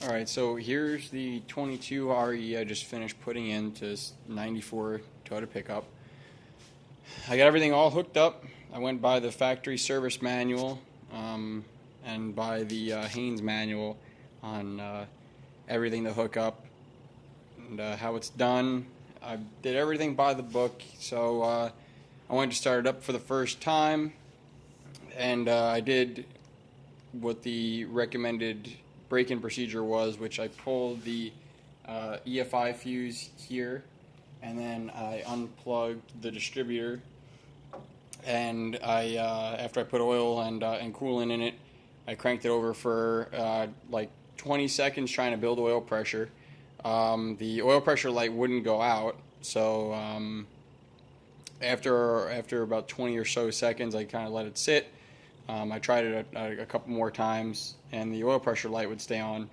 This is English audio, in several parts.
Alright, so here's the 22 RE I just finished putting into this 94 Toyota pickup. I got everything all hooked up. I went by the factory service manual and by the Haynes manual on everything to hook up and how it's done. I did everything by the book, so I wanted to start it up for the first time, and I did what the recommended break-in procedure was, which I pulled the EFI fuse here, and then I unplugged the distributor, and I after I put oil and coolant in it, I cranked it over for like 20 seconds trying to build oil pressure. The oil pressure light wouldn't go out, so after about 20 or so seconds, I kind of let it sit. I tried it a couple more times, and the oil pressure light would stay on.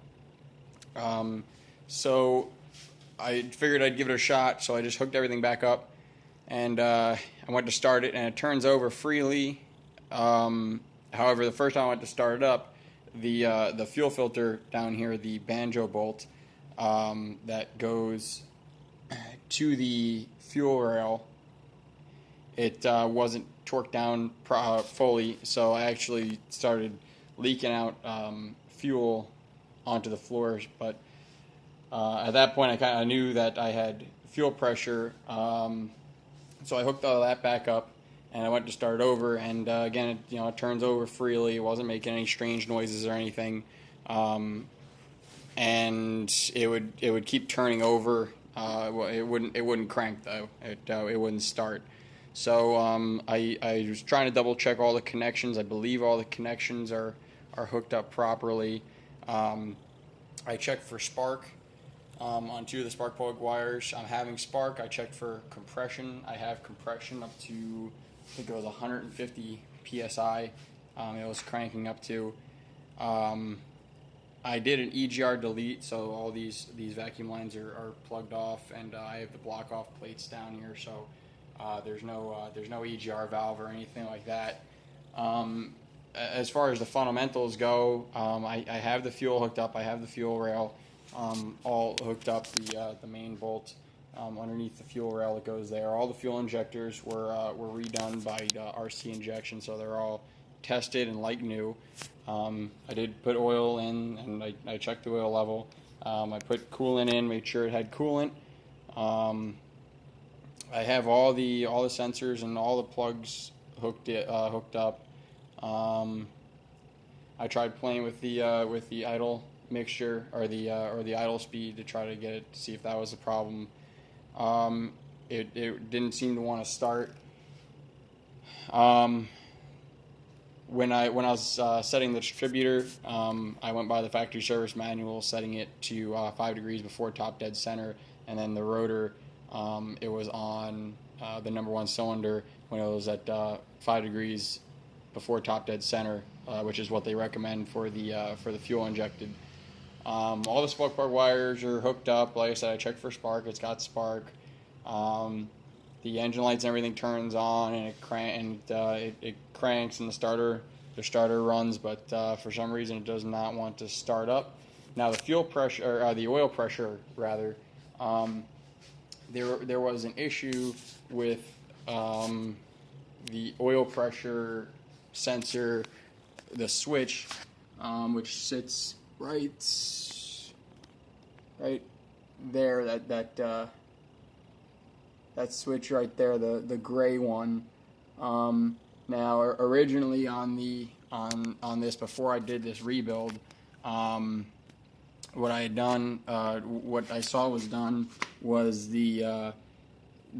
So I figured I'd give it a shot, so I just hooked everything back up, and I went to start it, and it turns over freely. However, the first time I went to start it up, the fuel filter down here, the banjo bolt that goes to the fuel rail, it wasn't torqued down fully, so I actually started leaking out fuel onto the floors. But at that point, I kind of knew that I had fuel pressure, so I hooked all that back up, and I went to start over. And again, it turns over freely. It wasn't making any strange noises or anything, and it would keep turning over. It wouldn't crank though. It wouldn't start. So I was trying to double check all the connections. I believe all the connections are hooked up properly. I checked for spark on two of the spark plug wires. I'm having spark. I checked for compression. I have compression up to, I think it was 150 psi. It was cranking up to. I did an EGR delete, so all these vacuum lines are plugged off, and I have the block off plates down here, so there's no EGR valve or anything like that. As far as the fundamentals go, I have the fuel hooked up. I have the fuel rail all hooked up. The main bolt underneath the fuel rail that goes there. All the fuel injectors were redone by RC Injection, so they're all tested and like new. I did put oil in, and I checked the oil level. I put coolant in, made sure it had coolant. I have all the sensors and all the plugs hooked up. I tried playing with the idle mixture or the idle speed to try to get it to see if that was a problem. It didn't seem to want to start. When I was setting the distributor, I went by the factory service manual, setting it to 5 degrees before top dead center, and then the rotor, it was on the number one cylinder when it was at 5 degrees before top dead center, which is what they recommend for the fuel injected. All the spark plug wires are hooked up. Like I said, I checked for spark. It's got spark. The engine lights and everything turns on, and it cranks, and the starter runs, but for some reason it does not want to start up. Now the fuel pressure, or the oil pressure rather, there was an issue with the oil pressure sensor, the switch, which sits right there. That switch right there, the gray one. Now, originally on this, before I did this rebuild, what I had done, what I saw was done, was the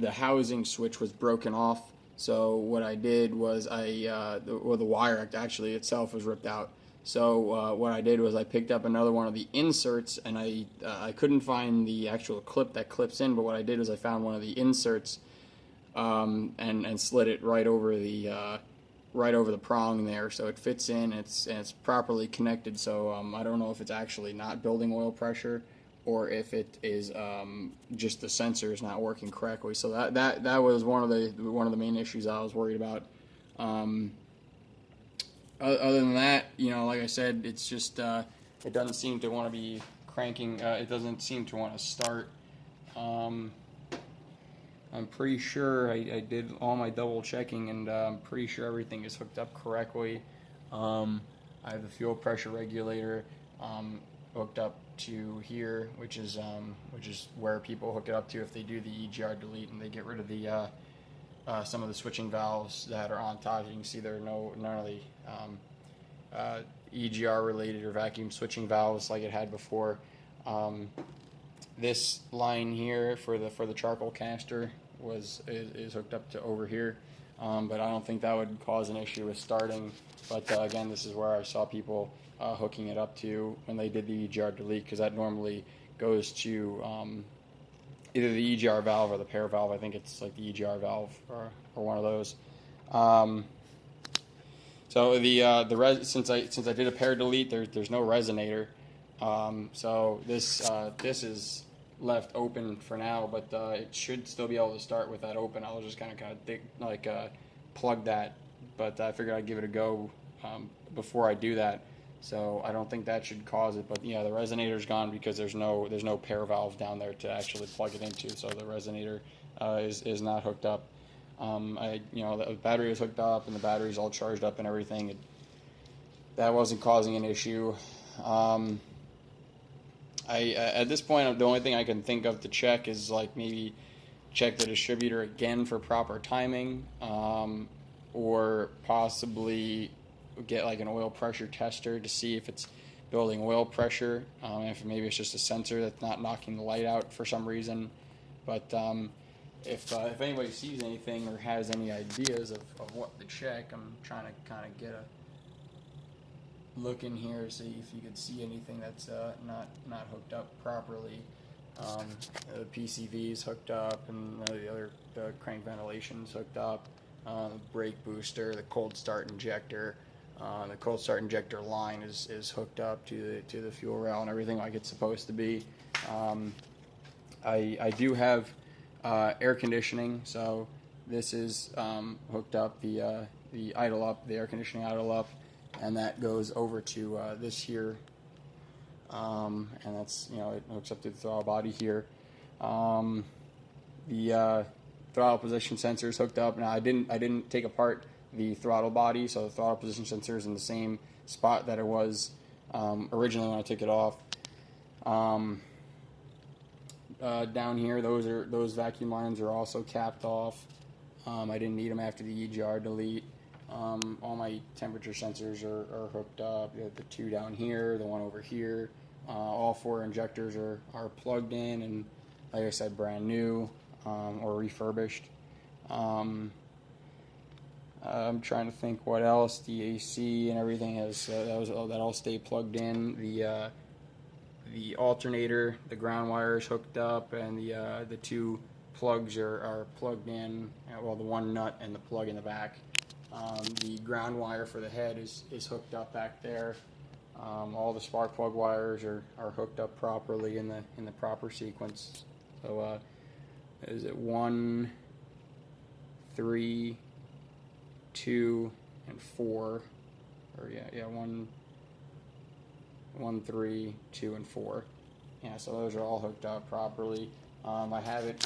housing switch was broken off. So what I did was the wire actually itself was ripped out. So what I did was I picked up another one of the inserts, and I couldn't find the actual clip that clips in, but what I did is I found one of the inserts and slid it right over the prong there, so it fits in. It's properly connected. So I don't know if it's actually not building oil pressure, or if it is just the sensor is not working correctly. So that was one of the main issues I was worried about. Other than that, like I said, it's just it doesn't seem to want to be cranking. It doesn't seem to want to start. I'm pretty sure I did all my double checking, and I'm pretty sure everything is hooked up correctly. I have the fuel pressure regulator hooked up to here, which is where people hook it up to if they do the EGR delete and they get rid of the some of the switching valves that are on top. You can see there are none of the EGR related or vacuum switching valves like it had before. This line here for the charcoal canister is hooked up to over here, but I don't think that would cause an issue with starting. But again, this is where I saw people hooking it up to when they did the EGR delete, because that normally goes to either the EGR valve or the pair valve. I think it's like the EGR valve or one of those. So since I did a pair delete, there's no resonator. So this is left open for now, but it should still be able to start with that open. I'll just kind of plug that, but I figured I'd give it a go before I do that. So I don't think that should cause it, but yeah, the resonator's gone because there's no pair valve down there to actually plug it into. So the resonator is not hooked up. The battery was hooked up and the battery's all charged up and everything. That wasn't causing an issue. At this point, the only thing I can think of to check is like maybe check the distributor again for proper timing, or possibly get like an oil pressure tester to see if it's building oil pressure, if maybe it's just a sensor that's not knocking the light out for some reason. But if anybody sees anything or has any ideas of what to check, I'm trying to kind of get a look in here, see if you could see anything that's not hooked up properly. The PCV is hooked up, and the crank ventilation is hooked up. The brake booster, the cold start injector. The cold start injector line is hooked up to the fuel rail and everything like it's supposed to be. I do have air conditioning, so this is hooked up, the idle up, the air conditioning idle up, and that goes over to this here, and that's, it hooks up to the throttle body here. The throttle position sensor is hooked up. Now I didn't take apart the throttle body, so the throttle position sensor is in the same spot that it was originally when I took it off. Down here, those vacuum lines are also capped off. I didn't need them after the EGR delete. All my temperature sensors are hooked up. You have the two down here, the one over here. All four injectors are plugged in and, like I said, brand new or refurbished. I'm trying to think what else. The AC and everything that all stay plugged in. The alternator, the ground wire is hooked up, and the two plugs are plugged in. Well, the one nut and the plug in the back. The ground wire for the head is hooked up back there. All the spark plug wires are hooked up properly in the proper sequence. So is it 1, 3, 2, and 4? Or yeah, 1, 3, 2, and 4. Yeah, so those are all hooked up properly. I have it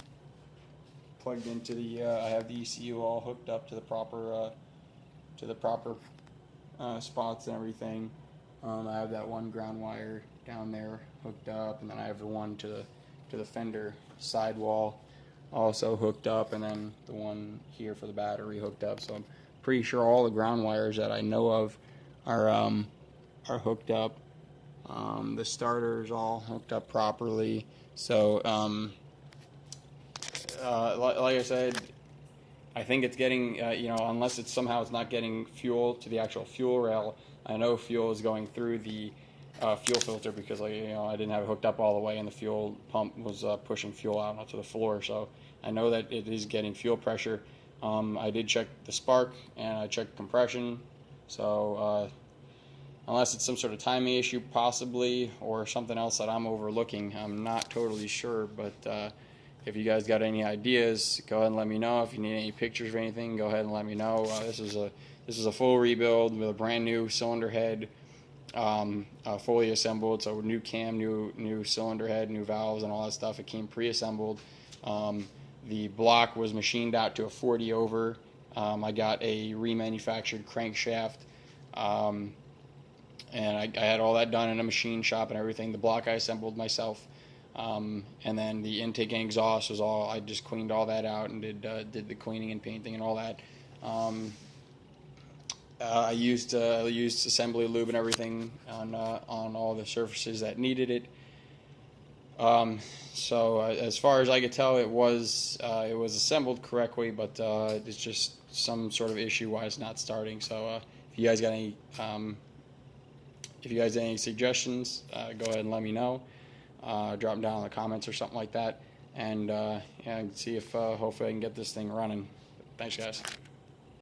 plugged into I have the ECU all hooked up to the proper spots and everything. I have that one ground wire down there hooked up, and then I have the one to the fender sidewall also hooked up, and then the one here for the battery hooked up. So I'm pretty sure all the ground wires that I know of are hooked up. The starter is all hooked up properly. So like I said, I think it's getting, unless it's somehow it's not getting fuel to the actual fuel rail. I know fuel is going through the fuel filter because, I didn't have it hooked up all the way, and the fuel pump was pushing fuel out onto the floor. So I know that it is getting fuel pressure. I did check the spark, and I checked compression. So unless it's some sort of timing issue possibly, or something else that I'm overlooking, I'm not totally sure, but if you guys got any ideas, go ahead and let me know. If you need any pictures or anything, go ahead and let me know. This is a full rebuild with a brand new cylinder head, fully assembled. So new cam, new cylinder head, new valves, and all that stuff. It came pre-assembled. The block was machined out to a 40 over. I got a remanufactured crankshaft, and I had all that done in a machine shop and everything. The block I assembled myself, and then the intake and exhaust was all, I just cleaned all that out and did the cleaning and painting and all that. I used assembly lube and everything on all the surfaces that needed it. So as far as I could tell, it was assembled correctly, but it's just some sort of issue why it's not starting. So if you guys got any suggestions, go ahead and let me know. Drop them down in the comments or something like that, and yeah, see if hopefully I can get this thing running. Thanks, guys.